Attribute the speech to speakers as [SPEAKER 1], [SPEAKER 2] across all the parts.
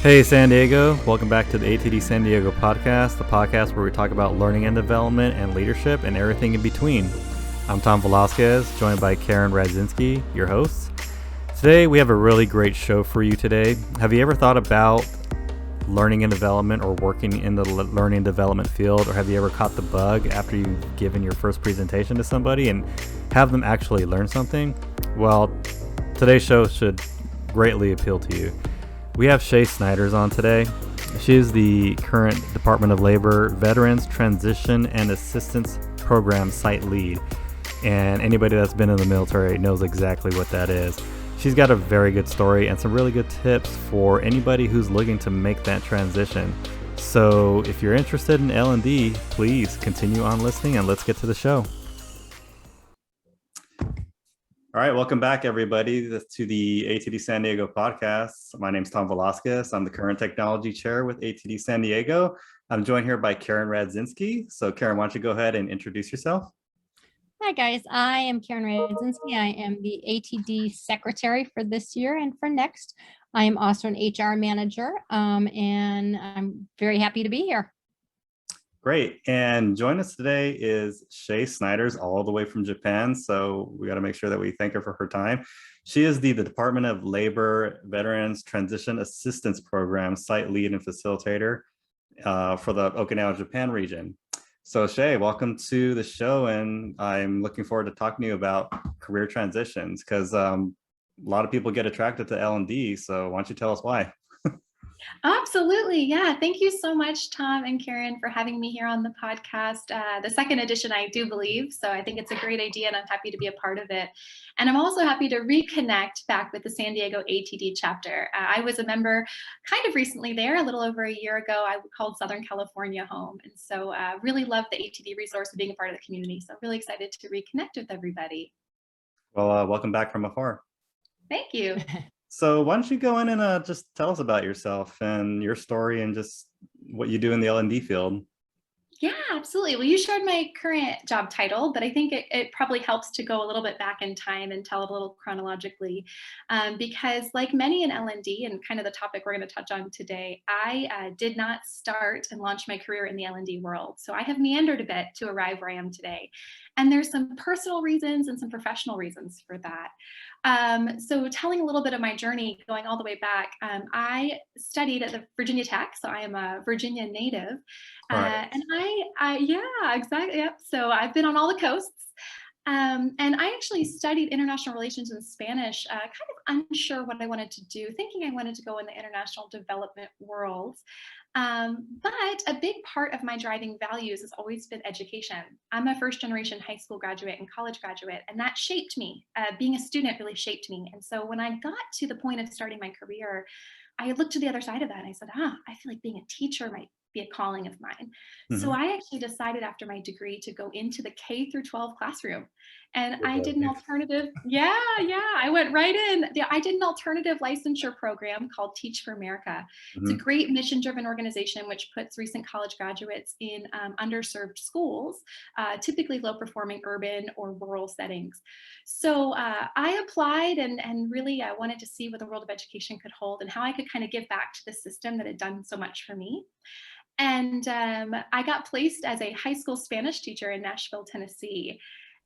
[SPEAKER 1] Hey San Diego, welcome back to the ATD San Diego podcast, the podcast where we talk about learning and development and leadership and everything in between. I'm Tom Velasquez, joined by Karen Radzinski, your host. Today we have a really great show for you today. Have you ever thought about learning and development or working in the learning and development field, or have you ever caught the bug after you've given your first presentation to somebody and have them actually learn something? Well, today's show should greatly appeal to you. We have Shay Snyders on today. She is the current Department of Labor Veterans Transition and Assistance Program Site Lead. And anybody that's been in the military knows exactly what that is. She's got a very good story and some really good tips for anybody who's looking to make that transition. So if you're interested in L&D, please continue on listening and let's get to the show. All right, welcome back, everybody, to the ATD San Diego podcast. My name is Tom Velasquez. I'm the current technology chair with ATD San Diego. I'm joined here by Karen Radzinski. So, Karen, why don't you go ahead and introduce yourself?
[SPEAKER 2] Hi, guys. I am Karen Radzinski. I am the ATD secretary for this year and for next. I am also an HR manager, and I'm very happy to be here.
[SPEAKER 1] Great. And join us today is Shay Snyders, all the way from Japan. So we got to make sure that we thank her for her time. She is the Department of Labor Veterans Transition Assistance Program site lead and facilitator for the Okinawa Japan region. So Shay, welcome to the show. And I'm looking forward to talking to you about career transitions because a lot of people get attracted to L&D. So why don't you tell us why?
[SPEAKER 3] Absolutely. Yeah. Thank you so much, Tom and Karen, for having me here on the podcast. The second edition, I do believe. So I think it's a great idea and I'm happy to be a part of it. And I'm also happy to reconnect back with the San Diego ATD chapter. I was a member kind of recently there, a little over a year ago. I called Southern California home. And so really love the ATD resource of being a part of the community. So really excited to reconnect with everybody.
[SPEAKER 1] Well, welcome back from afar.
[SPEAKER 3] Thank you.
[SPEAKER 1] So why don't you go in and just tell us about yourself and your story and just what you do in the L&D field?
[SPEAKER 3] Yeah, absolutely. Well, you shared my current job title, but I think it probably helps to go a little bit back in time and tell a little chronologically, because like many in L&D and kind of the topic we're going to touch on today, I did not start and launch my career in the L&D world. So I have meandered a bit to arrive where I am today. And there's some personal reasons and some professional reasons for that. So telling a little bit of my journey going all the way back, I studied at the Virginia Tech, so I am a Virginia native.
[SPEAKER 1] Right.
[SPEAKER 3] And yeah, exactly. Yep. So I've been on all the coasts. And I actually studied international relations and Spanish, kind of unsure what I wanted to do, thinking I wanted to go in the international development world. But a big part of my driving values has always been education. I'm a first generation high school graduate and college graduate, and that shaped me. Being a student really shaped me. And so when I got to the point of starting my career, I looked to the other side of that and I said, I feel like being a teacher might be a calling of mine. So I actually decided after my degree to go into the K through 12 classroom. And I did an alternative. Yeah, I went right in. I did an alternative licensure program called Teach for America. It's a great mission-driven organization which puts recent college graduates in underserved schools, typically low-performing urban or rural settings. So I applied and really wanted to see what the world of education could hold and how I could kind of give back to the system that had done so much for me. And I got placed as a high school Spanish teacher in Nashville, Tennessee.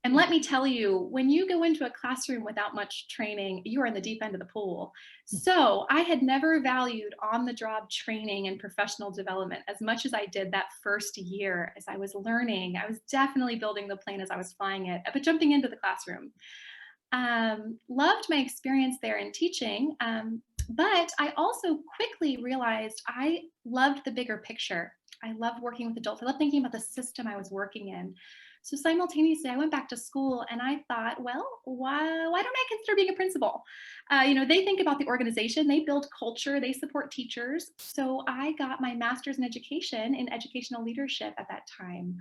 [SPEAKER 3] And let me tell you, when you go into a classroom without much training, you are in the deep end of the pool. So I had never valued on-the-job training and professional development as much as I did that first year as I was learning. I was definitely building the plane as I was flying it, but jumping into the classroom. Loved my experience there in teaching, but I also quickly realized I loved the bigger picture. I loved working with adults. I loved thinking about the system I was working in. So simultaneously, I went back to school and I thought, well, why don't I consider being a principal? They think about the organization, they build culture, they support teachers. So I got my master's in education in educational leadership at that time.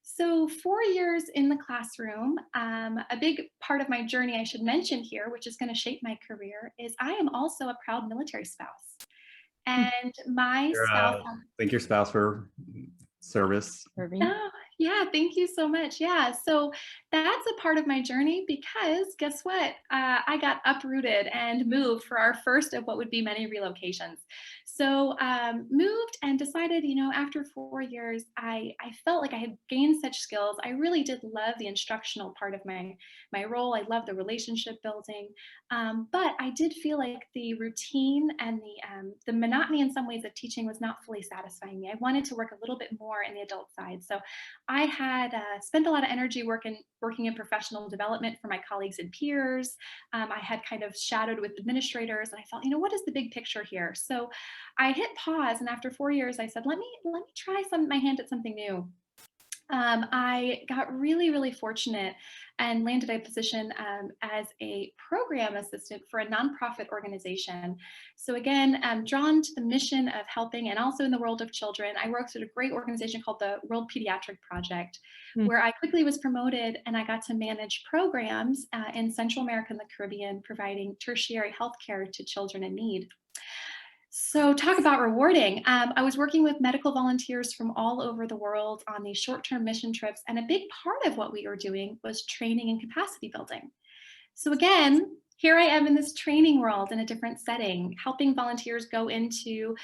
[SPEAKER 3] So 4 years in the classroom, a big part of my journey I should mention here, which is going to shape my career, is I am also a proud military spouse. And my spouse.
[SPEAKER 1] Thank your spouse for service.
[SPEAKER 3] Oh, Yeah, thank you so much. Yeah, so that's a part of my journey because guess what? I got uprooted and moved for our first of what would be many relocations. So moved and decided, after 4 years, I felt like I had gained such skills. I really did love the instructional part of my role. I love the relationship building, but I did feel like the routine and the monotony in some ways of teaching was not fully satisfying me. I wanted to work a little bit more in the adult side. So I had spent a lot of energy working in professional development for my colleagues and peers. I had kind of shadowed with administrators, and I felt, what is the big picture here? So I hit pause, and after 4 years, I said, let me try my hand at something new. I got really, really fortunate and landed a position as a program assistant for a nonprofit organization. So again, I'm drawn to the mission of helping and also in the world of children. I worked at a great organization called the World Pediatric Project,
[SPEAKER 2] Mm.
[SPEAKER 3] where I quickly was promoted and I got to manage programs in Central America and the Caribbean, providing tertiary healthcare to children in need. So talk about rewarding. I was working with medical volunteers from all over the world on these short-term mission trips, and a big part of what we were doing was training and capacity building. So again, here I am in this training world in a different setting, helping volunteers go into,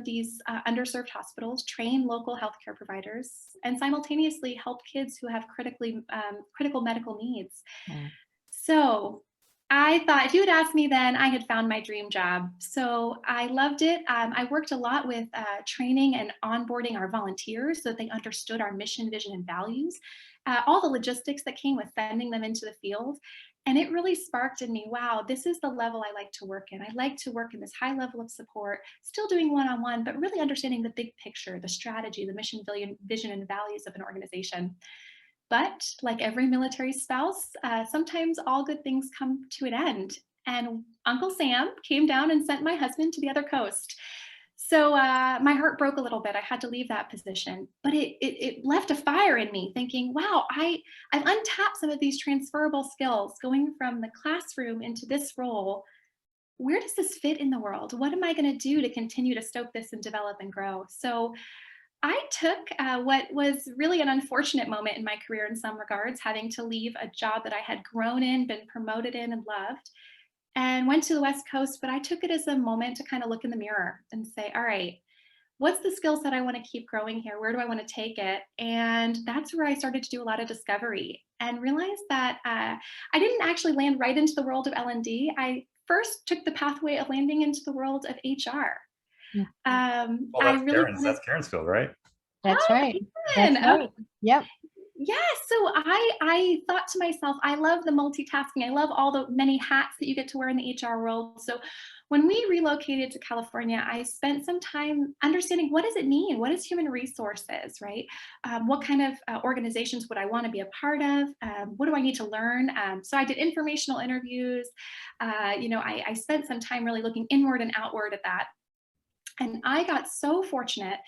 [SPEAKER 3] these underserved hospitals, train local healthcare providers, and simultaneously help kids who have critical medical needs.
[SPEAKER 2] Mm.
[SPEAKER 3] So I thought if you had asked me then, I had found my dream job. So I loved it. I worked a lot with training and onboarding our volunteers so that they understood our mission, vision, and values, all the logistics that came with sending them into the field. And it really sparked in me, wow, this is the level I like to work in. I like to work in this high level of support, still doing one-on-one, but really understanding the big picture, the strategy, the mission, vision, and values of an organization. But like every military spouse, sometimes all good things come to an end. And Uncle Sam came down and sent my husband to the other coast. So my heart broke a little bit. I had to leave that position, but it left a fire in me thinking, wow, I've untapped some of these transferable skills going from the classroom into this role. Where does this fit in the world? What am I going to do to continue to stoke this and develop and grow? So I took what was really an unfortunate moment in my career in some regards, having to leave a job that I had grown in, been promoted in, and loved, and went to the West Coast. But I took it as a moment to kind of look in the mirror and say, all right, what's the skill set I want to keep growing here? Where do I want to take it? And that's where I started to do a lot of discovery and realized that I didn't actually land right into the world of L&D. I first took the pathway of landing into the world of HR.
[SPEAKER 2] Mm.
[SPEAKER 1] Well,
[SPEAKER 3] I
[SPEAKER 1] that's
[SPEAKER 3] really
[SPEAKER 1] Karen's.
[SPEAKER 3] wanted.
[SPEAKER 1] That's Karen's field, right?
[SPEAKER 2] That's
[SPEAKER 3] Oh,
[SPEAKER 2] right.
[SPEAKER 3] man.
[SPEAKER 2] That's right. Yep.
[SPEAKER 3] Yeah, so I thought to myself, I love the multitasking. I love all the many hats that you get to wear in the HR world. So when we relocated to California, I spent some time understanding what does it mean? What is human resources, right? What kind of organizations would I want to be a part of? What do I need to learn? So I did informational interviews. I spent some time really looking inward and outward at that. And I got so fortunate.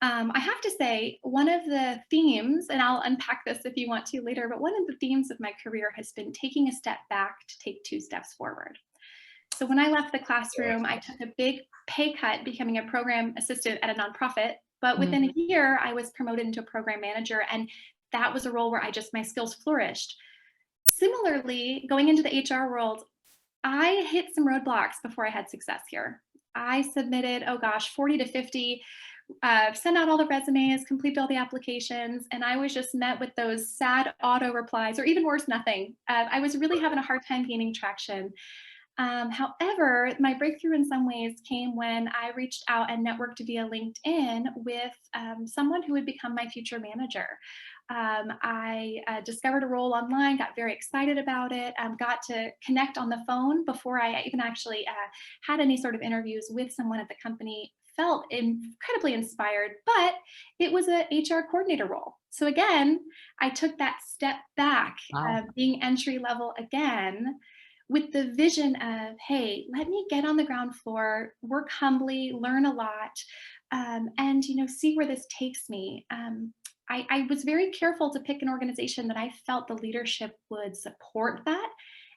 [SPEAKER 3] I have to say, one of the themes, and I'll unpack this if you want to later, but one of the themes of my career has been taking a step back to take 2 steps forward. So when I left the classroom, I took a big pay cut becoming a program assistant at a nonprofit. But within a year, I was promoted into a program manager. And that was a role where my skills flourished. Similarly, going into the HR world, I hit some roadblocks before I had success here. I submitted, oh gosh, 40 to 50, sent out all the resumes, completed all the applications, and I was just met with those sad auto replies, or even worse, nothing. I was really having a hard time gaining traction. However, my breakthrough in some ways came when I reached out and networked via LinkedIn with someone who would become my future manager. I discovered a role online, got very excited about it, got to connect on the phone before I even actually had any sort of interviews with someone at the company. Felt incredibly inspired, but it was a HR coordinator role. So again, I took that step back,
[SPEAKER 2] Wow.
[SPEAKER 3] being entry level again, with the vision of, hey, let me get on the ground floor, work humbly, learn a lot, and see where this takes me. I was very careful to pick an organization that I felt the leadership would support that.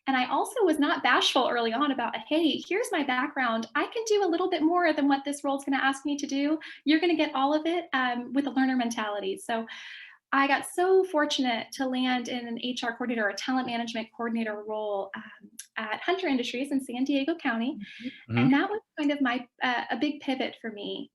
[SPEAKER 3] And I also was not bashful early on about, hey, here's my background. I can do a little bit more than what this role is going to ask me to do. You're going to get all of it with a learner mentality. So I got so fortunate to land in an HR coordinator or a talent management coordinator role at Hunter Industries in San Diego County.
[SPEAKER 1] Mhm.
[SPEAKER 3] And that was kind of my a big pivot for me.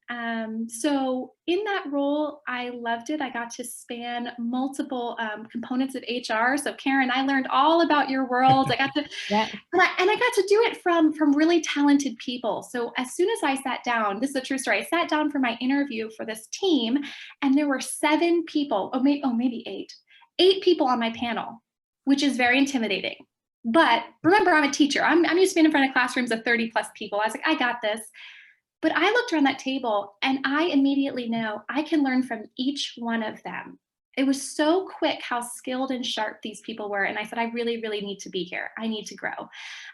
[SPEAKER 3] So in that role, I loved it. I got to span multiple components of HR. So Karen, I learned all about your world. I got to
[SPEAKER 2] Yeah.
[SPEAKER 3] and I got to do it from really talented people. So as soon as I sat down, this is a true story. I sat down for my interview for this team, and there were 7 people, maybe 8, 8 people on my panel, which is very intimidating. But remember, I'm a teacher. I'm used to being in front of classrooms of 30 plus people. I was like, I got this. But I looked around that table and I immediately know I can learn from each one of them. It was so quick how skilled and sharp these people were. And I said, I really, really need to be here. I need to grow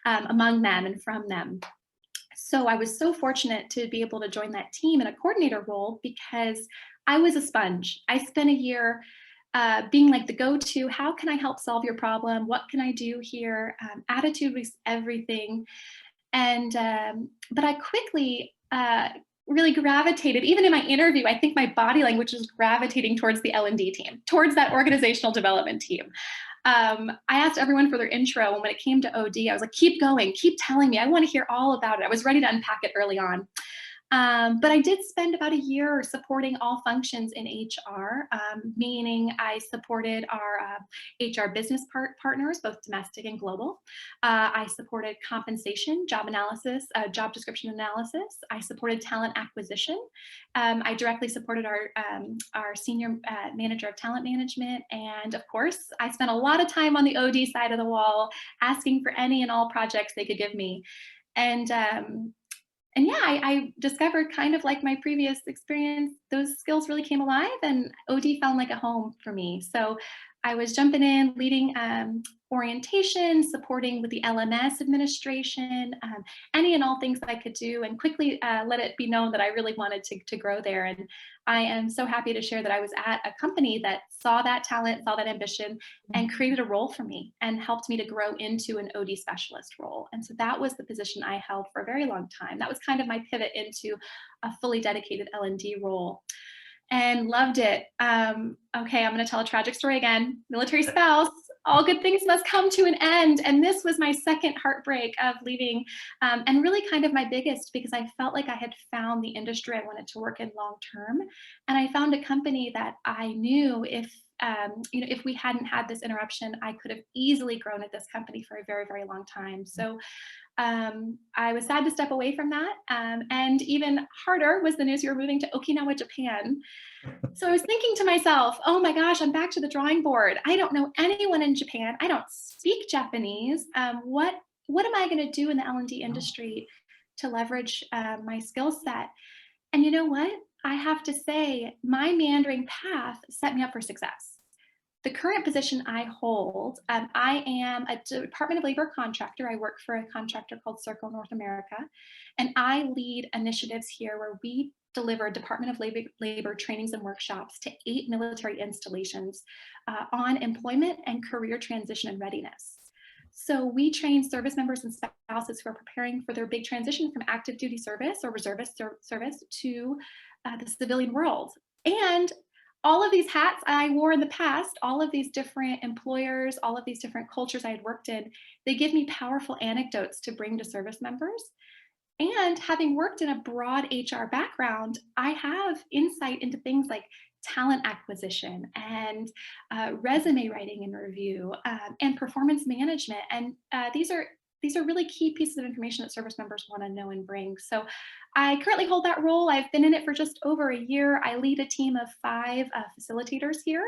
[SPEAKER 3] among them and from them. So I was so fortunate to be able to join that team in a coordinator role because I was a sponge. I spent a year being like the go-to, how can I help solve your problem? What can I do here? Attitude was everything. And but I quickly really gravitated, even in my interview, I think my body language was gravitating towards the L&D team, towards that organizational development team. I asked everyone for their intro, and when it came to OD, I was like, keep going, keep telling me. I want to hear all about it. I was ready to unpack it early on. But I did spend about a year supporting all functions in HR, meaning I supported our HR business partners, both domestic and global. I supported compensation, job analysis, job description analysis. I supported talent acquisition. I directly supported our senior manager of talent management. And of course, I spent a lot of time on the OD side of the wall, asking for any and all projects they could give me. And yeah, I discovered, kind of like my previous experience, those skills really came alive, and OD found like a home for me. So I was jumping in, leading orientation, supporting with the LMS administration, any and all things that I could do, and quickly let it be known that I really wanted to grow there. And I am so happy to share that I was at a company that saw that talent, saw that ambition, and created a role for me and helped me to grow into an OD specialist role. And so that was the position I held for a very long time. That was kind of my pivot into a fully dedicated L&D role, and loved it. Okay, I'm going to tell a tragic story again. Military spouse, all good things must come to an end. And this was my second heartbreak of leaving, and really kind of my biggest, because I felt like I had found the industry I wanted to work in long term. And I found a company that I knew if we hadn't had this interruption, I could have easily grown at this company for a very, very long time. So I was sad to step away from that. And even harder was the news we were moving to Okinawa, Japan. So I was thinking to myself, oh my gosh, I'm back to the drawing board. I don't know anyone in Japan. I don't speak Japanese. What am I going to do in the L&D industry to leverage my skill set? And you know what? I have to say, my meandering path set me up for success. The current position I hold, I am a Department of Labor contractor. I work for a contractor called Circle North America, and I lead initiatives here where we deliver Department of Labor trainings and workshops to 8 military installations on employment and career transition and readiness. So we train service members and spouses who are preparing for their big transition from active duty service or reservist service to the civilian world. And all of these hats I wore in the past, all of these different employers, all of these different cultures I had worked in, they give me powerful anecdotes to bring to service members. And having worked in a broad HR background, I have insight into things like talent acquisition and resume writing and review and performance management. And these are really key pieces of information that service members want to know and bring. So I currently hold that role. I've been in it for just over a year. I lead a team of 5 facilitators here,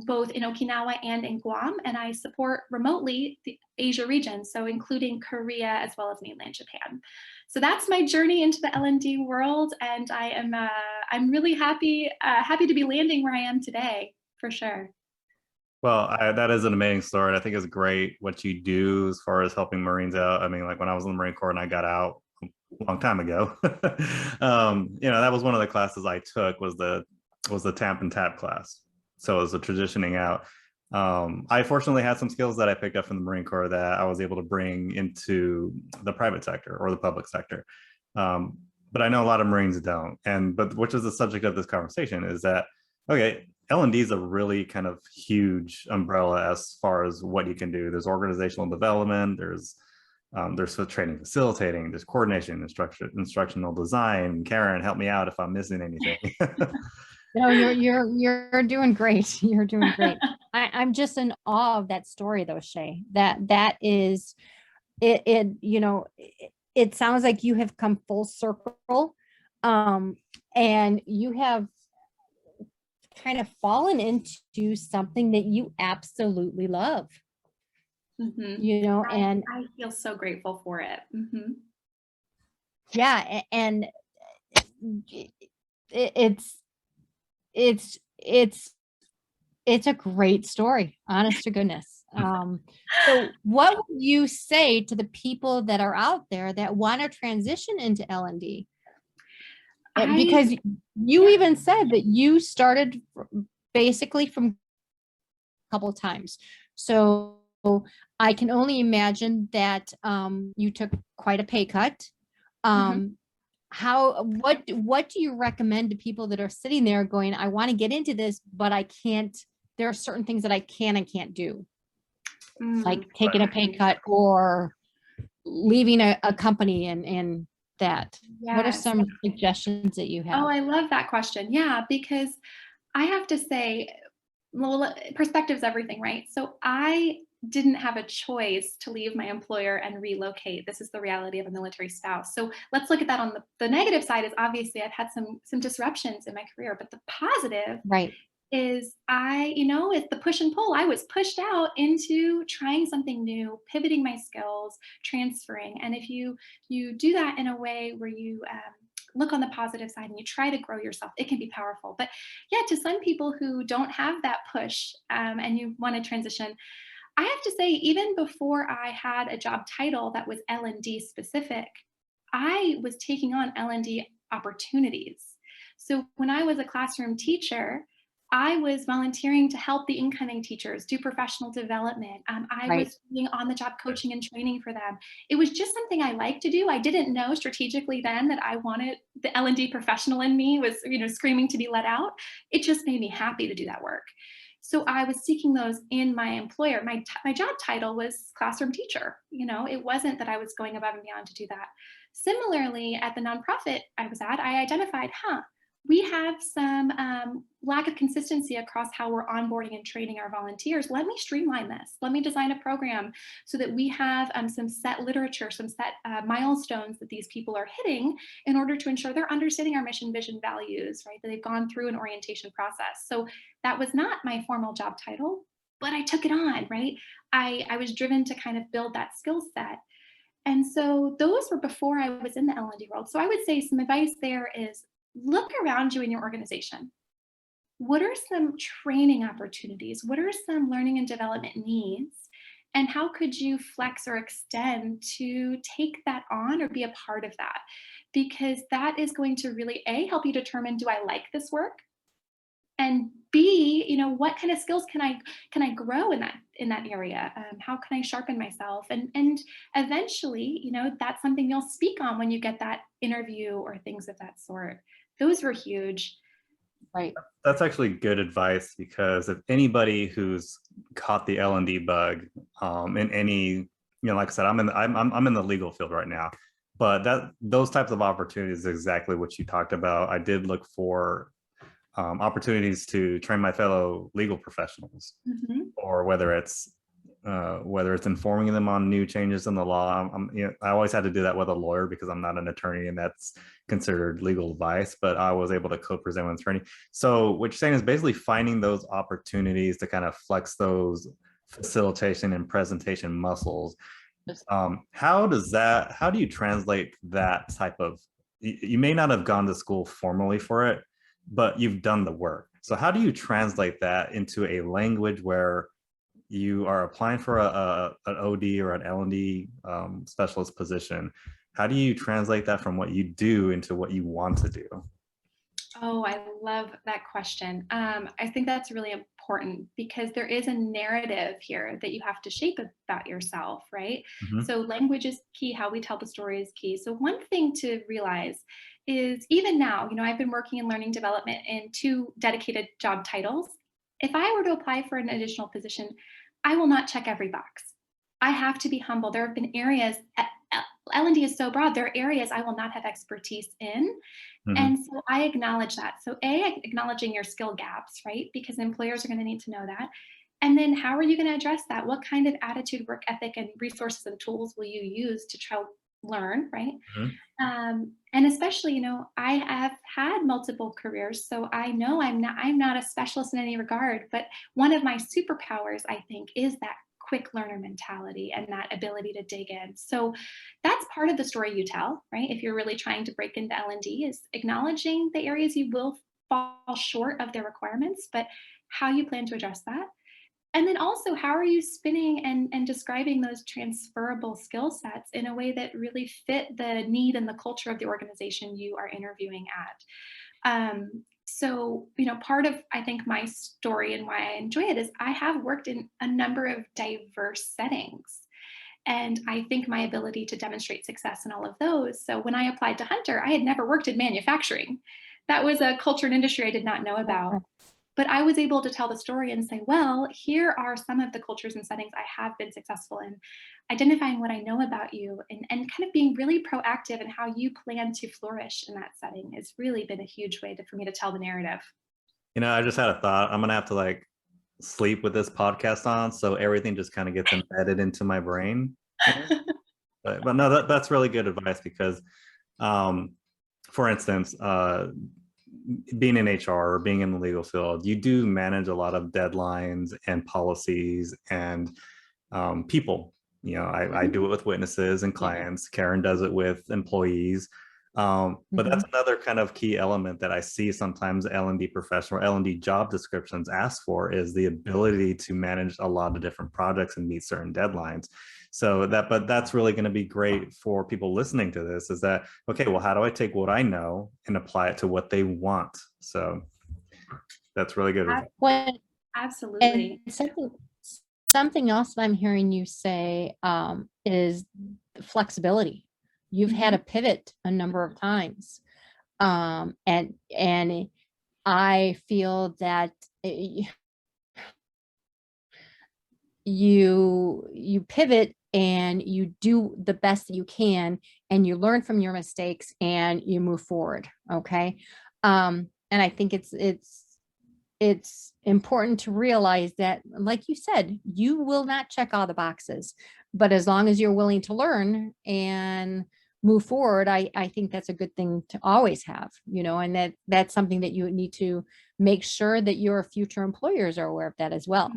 [SPEAKER 3] both in Okinawa and in Guam, and I support remotely the Asia region, so including Korea as well as mainland Japan. So that's my journey into the L&D world, and I'm really happy to be landing where I am today, for sure.
[SPEAKER 1] Well, that is an amazing story. I think it's great what you do as far as helping Marines out. I mean, like when I was in the Marine Corps and I got out a long time ago, that was one of the classes I took was the TAMP and TAP class. So it was a transitioning out. I fortunately had some skills that I picked up from the Marine Corps that I was able to bring into the private sector or the public sector. But I know a lot of Marines don't. But which is the subject of this conversation is that, okay, L&D is a really kind of huge umbrella as far as what you can do. There's organizational development, there's training facilitating, there's coordination, instructional design. Karen, help me out if I'm missing anything.
[SPEAKER 2] No, you're doing great. You're doing great. I'm just in awe of that story though, Shay. That is it, it sounds like you have come full circle. And you have kind of fallen into something that you absolutely love. And
[SPEAKER 3] I feel so grateful for it.
[SPEAKER 2] Yeah, and it's a great story, honest to goodness. So what would you say to the people that are out there that want to transition into L&D? Because you even said that you started basically from a couple of times. So I can only imagine that you took quite a pay cut. What do you recommend to people that are sitting there going, I want to get into this, but I can't, there are certain things that I can and can't do, like taking a pay cut or leaving a company and that. Yes. What are some suggestions that you have?
[SPEAKER 3] Oh, I love that question. Yeah, because I have to say, well, perspective's everything, right? So I didn't have a choice to leave my employer and relocate. This is the reality of a military spouse. So let's look at that on the negative side. Is obviously I've had some disruptions in my career, but the positive is it's the push and pull. I was pushed out into trying something new, pivoting my skills, transferring. And if you do that in a way where you look on the positive side and you try to grow yourself, it can be powerful. But yeah, to some people who don't have that push and you want to transition, I have to say, even before I had a job title that was L&D specific, I was taking on L&D opportunities. So when I was a classroom teacher, I was volunteering to help the incoming teachers do professional development. I was doing on-the-job coaching and training for them. It was just something I liked to do. I didn't know strategically then that I wanted the L&D professional in me was, screaming to be let out. It just made me happy to do that work. So I was seeking those in my employer. My job title was classroom teacher. It wasn't that I was going above and beyond to do that. Similarly, at the nonprofit I was at, I identified, we have some lack of consistency across how we're onboarding and training our volunteers. Let me streamline this. Let me design a program so that we have some set literature, some set milestones that these people are hitting in order to ensure they're understanding our mission, vision, values, right? That they've gone through an orientation process. So that was not my formal job title, but I took it on, right? I was driven to kind of build that skill set. And so those were before I was in the L&D world. So I would say some advice there is, look around you in your organization. What are some training opportunities? What are some learning and development needs? And how could you flex or extend to take that on or be a part of that? Because that is going to really, A, help you determine, do I like this work? And B, what kind of skills can I grow in that area? How can I sharpen myself? And eventually, that's something you'll speak on when you get that interview or things of that sort. Those were huge.
[SPEAKER 1] Right. That's actually good advice, because if anybody who's caught the L&D bug in any, like I said, I'm in the legal field right now, but those types of opportunities is exactly what you talked about. I did look for opportunities to train my fellow legal professionals, or whether it's informing them on new changes in the law. I always had to do that with a lawyer because I'm not an attorney, and that's considered legal advice, but I was able to co-present with an attorney. So what you're saying is basically finding those opportunities to kind of flex those facilitation and presentation muscles. How do you translate that type of, you may not have gone to school formally for it, but you've done the work. So how do you translate that into a language where you are applying for an OD or an L&D specialist position? How do you translate that from what you do into what you want to do?
[SPEAKER 3] Oh, I love that question. I think that's really important because there is a narrative here that you have to shape about yourself, right? So language is key. How we tell the story is key. So one thing to realize is, even now, I've been working in learning development in 2 dedicated job titles. if I were to apply for an additional position, I will not check every box. I have to be humble. There have been areas, L&D is so broad, there are areas I will not have expertise in.
[SPEAKER 1] Hmm.
[SPEAKER 3] And so I acknowledge that. So acknowledging your skill gaps, right? Because employers are going to need to know that. And then how are you going to address that? What kind of attitude, work ethic, and resources and tools will you use to try to learn, right?
[SPEAKER 1] Hmm.
[SPEAKER 3] And especially, I have had multiple careers, so I know I'm not a specialist in any regard, but one of my superpowers, I think, is that quick learner mentality and that ability to dig in. So that's part of the story you tell, right? If you're really trying to break into L&D, is acknowledging the areas you will fall short of their requirements, but how you plan to address that. And then also, how are you spinning and describing those transferable skill sets in a way that really fit the need and the culture of the organization you are interviewing at? So, part of, I think, my story and why I enjoy it is I have worked in a number of diverse settings. And I think my ability to demonstrate success in all of those. So when I applied to Hunter, I had never worked in manufacturing. That was a culture and industry I did not know about. But I was able to tell the story and say, well, here are some of the cultures and settings I have been successful in, identifying what I know about you, and kind of being really proactive in how you plan to flourish in that setting has really been a huge way for me to tell the narrative.
[SPEAKER 1] I just had a thought. I'm gonna have to like sleep with this podcast on, so everything just kind of gets embedded into my brain. But no, that's really good advice because, um, for instance, being in HR or being in the legal field, you do manage a lot of deadlines and policies and people. I do it with witnesses and clients. Karen does it with employees. But that's another kind of key element that I see sometimes L&D professional, L&D job descriptions ask for, is the ability to manage a lot of different projects and meet certain deadlines. But that's really going to be great for people listening to this, is that, okay, well, how do I take what I know and apply it to what they want? So that's really good.
[SPEAKER 3] Absolutely.
[SPEAKER 2] And something else that I'm hearing you say is flexibility. You've had to pivot a number of times. And I feel that you pivot and you do the best that you can, and you learn from your mistakes and you move forward. Okay. And I think it's important to realize that, like you said, you will not check all the boxes, but as long as you're willing to learn and move forward, I think that's a good thing to always have, and that's something that you need to make sure that your future employers are aware of that as well.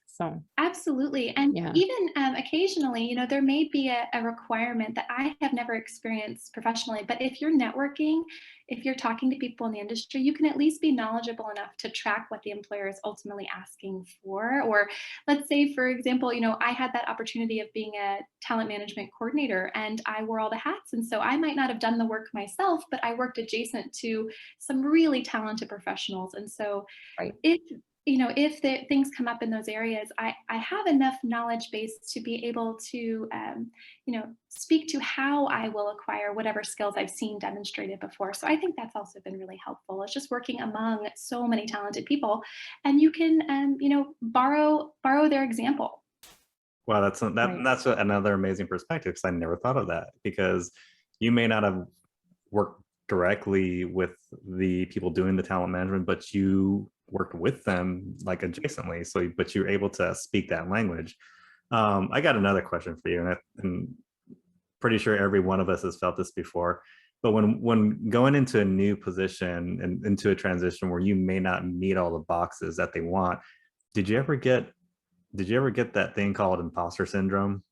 [SPEAKER 2] So
[SPEAKER 3] absolutely. And
[SPEAKER 2] yeah.
[SPEAKER 3] even occasionally, there may be a requirement that I have never experienced professionally, but if you're networking, if you're talking to people in the industry, you can at least be knowledgeable enough to track what the employer is ultimately asking for. Or let's say, for example, I had that opportunity of being a talent management coordinator and I wore all the hats. And so I might not have done the work myself, but I worked adjacent to some really talented professionals. And so
[SPEAKER 2] Right.
[SPEAKER 3] if the things come up in those areas, I have enough knowledge base to be able to, speak to how I will acquire whatever skills I've seen demonstrated before. So I think that's also been really helpful. It's just working among so many talented people, and you can, borrow their example.
[SPEAKER 1] Wow, that's another amazing perspective, because I never thought of that, because you may not have worked directly with the people doing the talent management, but you worked with them like adjacently. But you're able to speak that language. I got another question for you, and I'm pretty sure every one of us has felt this before. But when going into a new position and into a transition where you may not meet all the boxes that they want, did you ever get that thing called imposter syndrome?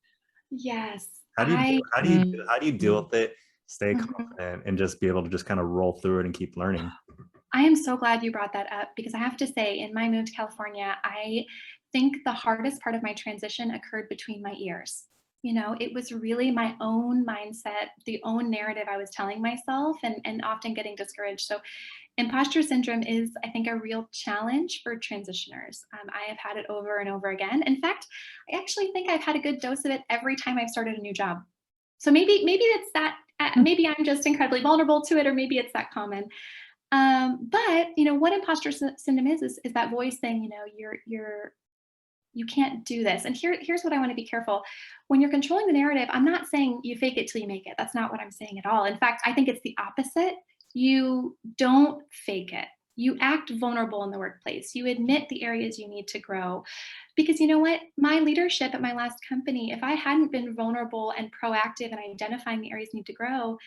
[SPEAKER 3] Yes.
[SPEAKER 1] How do you deal with it, stay confident, and just be able to just kind of roll through it and keep learning?
[SPEAKER 3] I am so glad you brought that up, because I have to say, in my move to California, I think the hardest part of my transition occurred between my ears. It was really my own mindset, the own narrative I was telling myself, and often getting discouraged. So imposter syndrome is, I think, a real challenge for transitioners. I have had it over and over again. In fact, I actually think I've had a good dose of it every time I've started a new job. So maybe it's that, maybe I'm just incredibly vulnerable to it, or maybe it's that common. But what imposter syndrome is that voice saying, you can't do this. And here's what I want to be careful. When you're controlling the narrative, I'm not saying you fake it till you make it. That's not what I'm saying at all. In fact, I think it's the opposite. You don't fake it. You act vulnerable in the workplace. You admit the areas you need to grow. Because you know what? My leadership at my last company, if I hadn't been vulnerable and proactive in identifying the areas need to grow,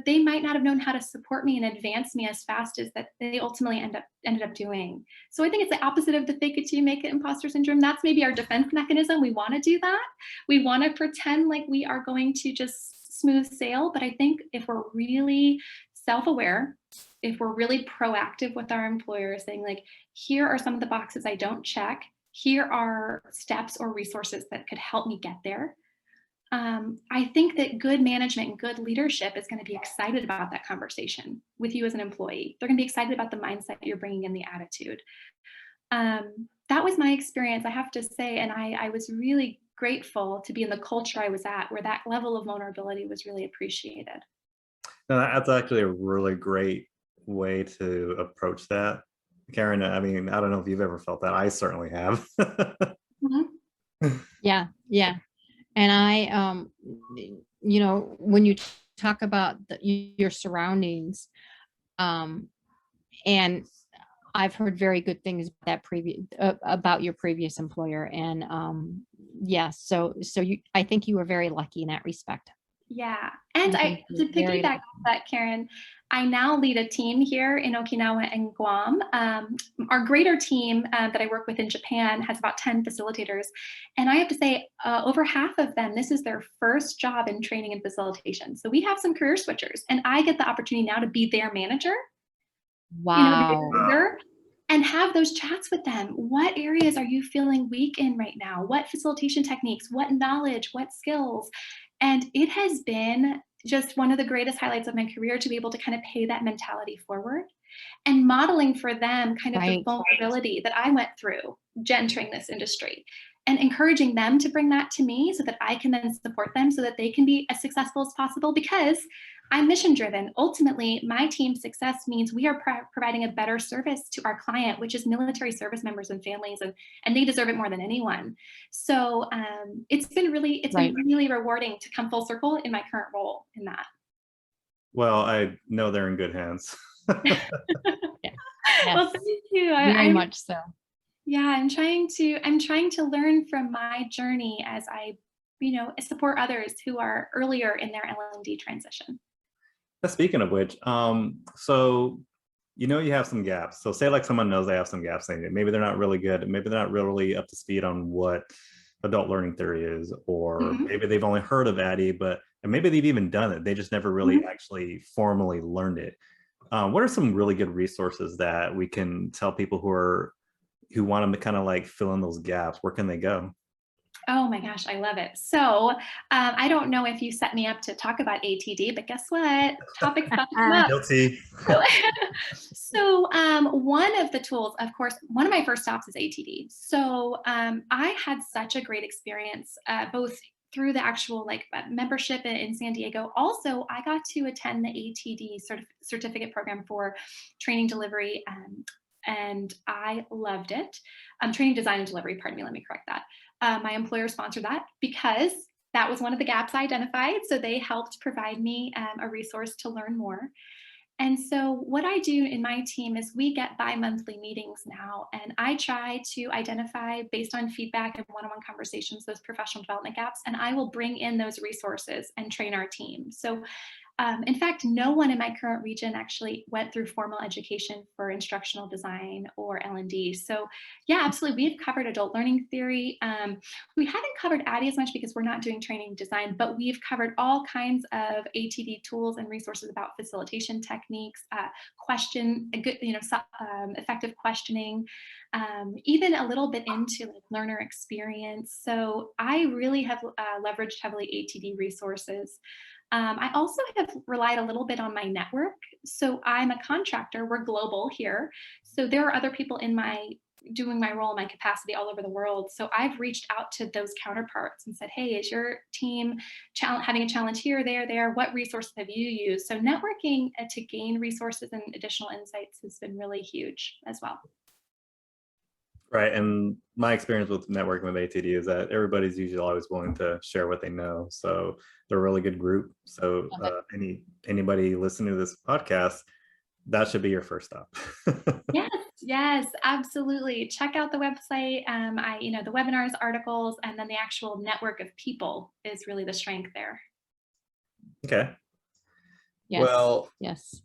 [SPEAKER 3] they might not have known how to support me and advance me as fast as that they ultimately ended up doing. So I think it's the opposite of the fake it till you make it imposter syndrome. That's maybe our defense mechanism. We want to do that. We want to pretend like we are going to just smooth sail. But I think if we're really self-aware, if we're really proactive with our employers, saying like, here are some of the boxes I don't check, here are steps or resources that could help me get there. I think that good management and good leadership is going to be excited about that conversation with you as an employee. They're going to be excited about the mindset you're bringing in, the attitude. That was my experience, I have to say. And I was really grateful to be in the culture I was at, where that level of vulnerability was really appreciated.
[SPEAKER 1] No, that's actually a really great way to approach that, Karen. I mean, I don't know if you've ever felt that. I certainly have.
[SPEAKER 3] Mhm.
[SPEAKER 2] Yeah, yeah. And I, when you talk about your surroundings, and I've heard very good things about your previous employer, and yeah, so I think you were very lucky in that respect.
[SPEAKER 3] Yeah. And
[SPEAKER 2] I think
[SPEAKER 3] to
[SPEAKER 2] you're very
[SPEAKER 3] piggyback
[SPEAKER 2] lucky.
[SPEAKER 3] off that, Karen, I now lead a team here in Okinawa and Guam. Our greater team that I work with in Japan has about 10 facilitators. And I have to say, over half of them, this is their first job in training and facilitation. So we have some career switchers, and I get the opportunity now to be their manager, their
[SPEAKER 2] Wow.
[SPEAKER 3] leader, and have those chats with them. What areas are you feeling weak in right now? What facilitation techniques? What knowledge? What skills? And it has been just one of the greatest highlights of my career to be able to kind of pay that mentality forward and modeling for them kind of the
[SPEAKER 2] Right.
[SPEAKER 3] vulnerability that I went through entering this industry, and encouraging them to bring that to me so that I can then support them so that they can be as successful as possible, because I'm mission driven. Ultimately, my team's success means we are providing a better service to our client, which is military service members and families, and they deserve it more than anyone. So it's been really
[SPEAKER 2] Right.
[SPEAKER 3] rewarding to come full circle in my current role in that.
[SPEAKER 1] Well, I know they're in good hands.
[SPEAKER 2] Yeah.
[SPEAKER 3] Well,
[SPEAKER 2] Yes,
[SPEAKER 3] thank you.
[SPEAKER 2] very much so.
[SPEAKER 3] Yeah, I'm trying to learn from my journey as I, support others who are earlier in their L&D transition.
[SPEAKER 1] Speaking of which, so you have some gaps. So say like someone knows they have some gaps, saying maybe they're not really good, maybe they're not really up to speed on what adult learning theory is, or
[SPEAKER 3] Mhm.
[SPEAKER 1] maybe they've only heard of ADDIE, and maybe they've even done it. They just never really
[SPEAKER 3] Mhm.
[SPEAKER 1] actually formally learned it. What are some really good resources that we can tell people who want to kind of like fill in those gaps? Where can they go?
[SPEAKER 3] Oh my gosh, I love it. So I don't know if you set me up to talk about ATD, but guess what? Topics about to come up.
[SPEAKER 1] Guilty.
[SPEAKER 3] So, one of the tools, of course, one of my first stops is ATD. So I had such a great experience, both through the actual membership in San Diego. Also, I got to attend the ATD certificate program for training delivery, and I loved it. Training design and delivery, pardon me, let me correct that. My employer sponsored that because that was one of the gaps I identified. So they helped provide me a resource to learn more. And so what I do in my team is we get bi-monthly meetings now, and I try to identify, based on feedback and one-on-one conversations, those professional development gaps, and I will bring in those resources and train our team. So in fact, no one in my current region actually went through formal education for instructional design or L&D. So yeah, absolutely. We've covered adult learning theory. We haven't covered ADDIE as much because we're not doing training design, but we've covered all kinds of ATD tools and resources about facilitation techniques, effective questioning, even a little bit into learner experience. So I really have leveraged heavily ATD resources. I also have relied a little bit on my network. So I'm a contractor. We're global here. So there are other people in my doing my role, my capacity all over the world. So I've reached out to those counterparts and said, hey, is your team having a challenge here, there? What resources have you used? So networking to gain resources and additional insights has been really huge as well.
[SPEAKER 1] Right. And my experience with networking with ATD is that everybody's usually always willing to share what they know. So they're a really good group. So anybody listening to this podcast, that should be your first stop.
[SPEAKER 3] Yes, absolutely. Check out the website. The webinars, articles, and then the actual network of people is really the strength there.
[SPEAKER 1] Okay.
[SPEAKER 2] Yes.
[SPEAKER 1] Well,
[SPEAKER 2] yes.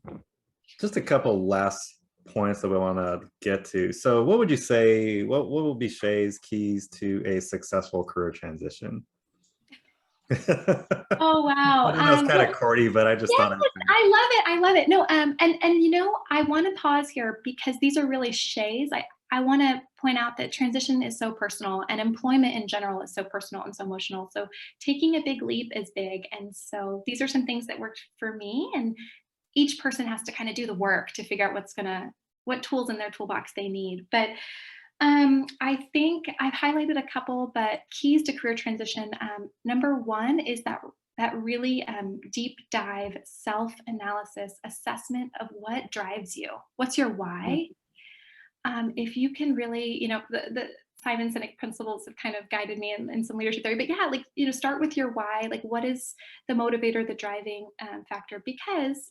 [SPEAKER 1] Just a couple last points that we want to get to. So what would you say, what will be Shay's keys to a successful career transition?
[SPEAKER 3] Oh, wow.
[SPEAKER 1] I know it's kind of corny, but I just thought
[SPEAKER 3] I love it. No, and I want to pause here because these are really Shays. I want to point out that transition is so personal, and employment in general is so personal and so emotional. So taking a big leap is big. And so these are some things that worked for me, and each person has to kind of do the work to figure out what tools in their toolbox they need. But I think I've highlighted a couple, but keys to career transition. Number one is that really deep dive self-analysis assessment of what drives you. What's your why? If you can really, the Simon Sinek principles have kind of guided me in some leadership theory, but yeah, start with your why. Like, what is the motivator, the driving factor? Because,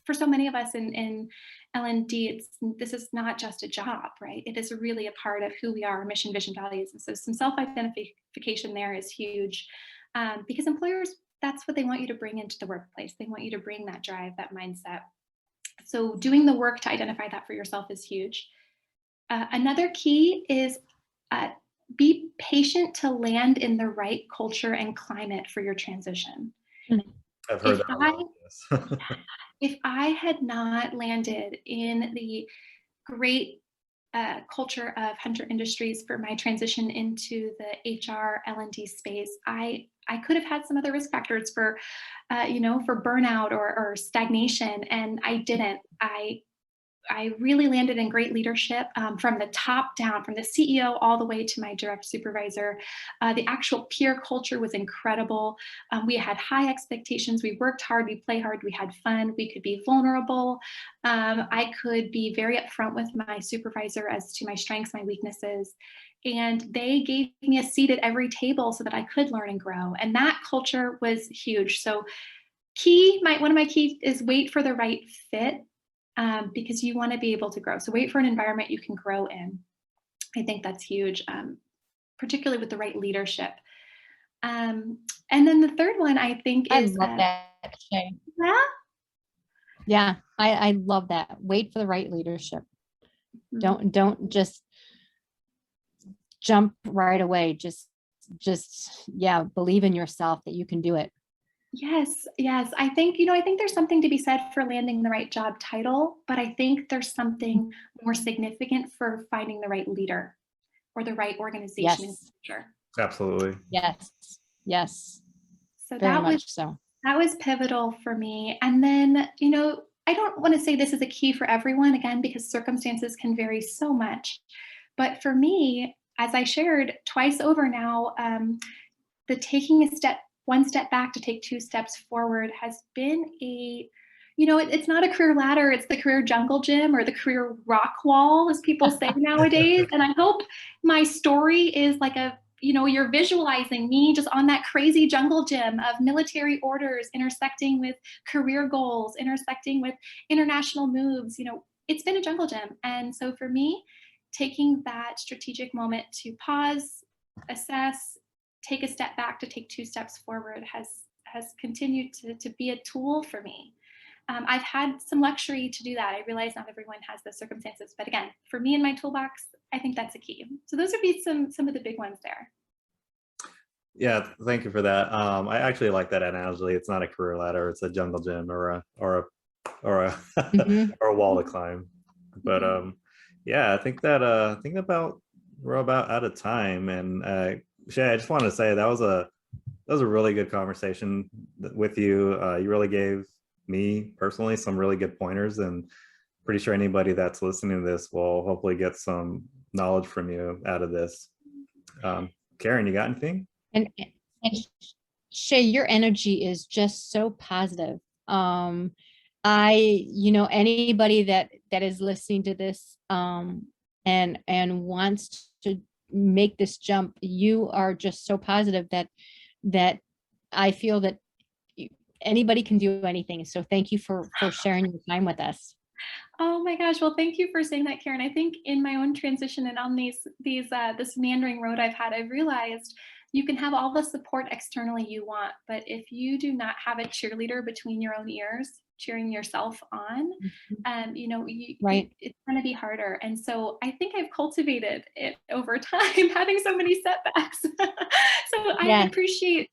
[SPEAKER 3] for so many of us in L&D, this is not just a job, right? It is really a part of who we are, our mission, vision, values. And so some self-identification there is huge, because employers, that's what they want you to bring into the workplace. They want you to bring that drive, that mindset. So doing the work to identify that for yourself is huge. Another key is be patient to land in the right culture and climate for your transition.
[SPEAKER 1] I've heard that.
[SPEAKER 3] If I had not landed in the great culture of Hunter Industries for my transition into the HR L&D space, I could have had some other risk factors for burnout or stagnation, and I didn't. I really landed in great leadership from the top down, from the CEO all the way to my direct supervisor. The actual peer culture was incredible. We had high expectations. We worked hard. We played hard. We had fun. We could be vulnerable. I could be very upfront with my supervisor as to my strengths, my weaknesses. And they gave me a seat at every table so that I could learn and grow. And that culture was huge. So one of my keys is wait for the right fit. Because you want to be able to grow. So wait for an environment you can grow in. I think that's huge, particularly with the right leadership. And then the third one, I think, is—
[SPEAKER 2] I love that, Shay.
[SPEAKER 3] Yeah?
[SPEAKER 2] Yeah, I love that. Wait for the right leadership. Don't just jump right away. Just believe in yourself that you can do it.
[SPEAKER 3] Yes. I think, there's something to be said for landing the right job title, but I think there's something more significant for finding the right leader or the right organization.
[SPEAKER 2] Yes.
[SPEAKER 3] Sure.
[SPEAKER 1] Absolutely.
[SPEAKER 2] Yes.
[SPEAKER 3] So
[SPEAKER 2] that
[SPEAKER 3] was pivotal for me. And then, I don't want to say this is a key for everyone, again, because circumstances can vary so much. But for me, as I shared twice over now, the taking one step back to take two steps forward has been it's not a career ladder, it's the career jungle gym or the career rock wall, as people say nowadays. And I hope my story is like you're visualizing me just on that crazy jungle gym of military orders, intersecting with career goals, intersecting with international moves. It's been a jungle gym. And so for me, taking that strategic moment to pause, assess, take a step back to take two steps forward has continued to be a tool for me. I've had some luxury to do that. I realize not everyone has those circumstances, but again, for me in my toolbox, I think that's a key. So those would be some of the big ones there.
[SPEAKER 1] Yeah, thank you for that. I actually like that analogy. It's not a career ladder; it's a jungle gym or a or a wall to climb. But yeah, I think we're about out of time. And Shay, I just wanted to say that was a really good conversation with you. You really gave me personally some really good pointers, and pretty sure anybody that's listening to this will hopefully get some knowledge from you out of this. Karen, you got anything?
[SPEAKER 2] And Shay, your energy is just so positive. Anybody that is listening to this, and wants to make this jump, you are just so positive that I feel that anybody can do anything. So thank you for sharing your time with us.
[SPEAKER 3] Oh my gosh. Well, thank you for saying that, Karen. I think in my own transition and on this meandering road I've realized you can have all the support externally you want, but if you do not have a cheerleader between your own ears cheering yourself on,
[SPEAKER 2] Right.
[SPEAKER 3] it's going to be harder. And so I think I've cultivated it over time, having so many setbacks. So I
[SPEAKER 2] Yes.
[SPEAKER 3] appreciate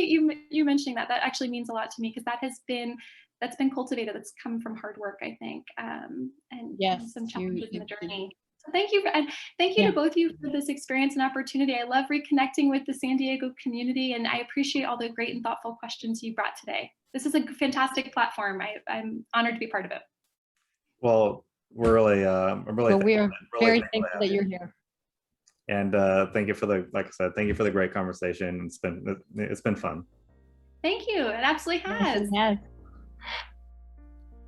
[SPEAKER 3] you mentioning that. That actually means a lot to me, because that's been cultivated. That's come from hard work, I think, and
[SPEAKER 2] Yes,
[SPEAKER 3] some challenges in the
[SPEAKER 2] you-
[SPEAKER 3] journey. So thank you, and thank you
[SPEAKER 2] Yeah.
[SPEAKER 3] to both of you for this experience and opportunity. I love reconnecting with the San Diego community, and I appreciate all the great and thoughtful questions you brought today. This is a fantastic platform. I'm honored to be part of it.
[SPEAKER 1] Well, we're really, I'm really
[SPEAKER 2] Well, we are very
[SPEAKER 1] thankful to
[SPEAKER 2] thankful
[SPEAKER 1] have
[SPEAKER 2] that
[SPEAKER 1] you.
[SPEAKER 2] you're here.
[SPEAKER 1] And thank you for the great conversation. It's been fun.
[SPEAKER 3] Thank you. It absolutely has.
[SPEAKER 2] Yes.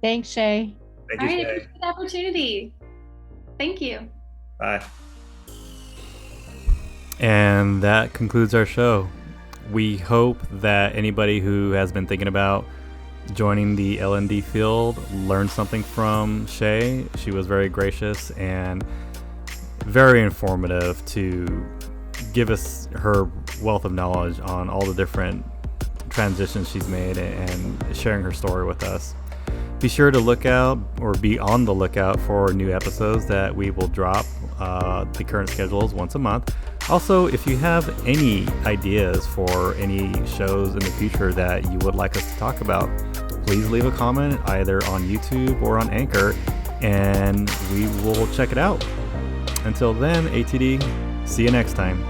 [SPEAKER 2] Thanks, Shay.
[SPEAKER 1] Thank
[SPEAKER 3] All
[SPEAKER 1] you,
[SPEAKER 3] right, I
[SPEAKER 1] Shay.
[SPEAKER 3] appreciate the opportunity. Thank you.
[SPEAKER 1] Bye. And that concludes our show. We hope that anybody who has been thinking about joining the L&D field learned something from Shay. She was very gracious and very informative to give us her wealth of knowledge on all the different transitions she's made and sharing her story with us. Be sure to look out or be on the lookout for new episodes that we will drop. The current schedule is once a month. Also, if you have any ideas for any shows in the future that you would like us to talk about, please leave a comment either on YouTube or on Anchor, and we will check it out. Until then, ATD, see you next time.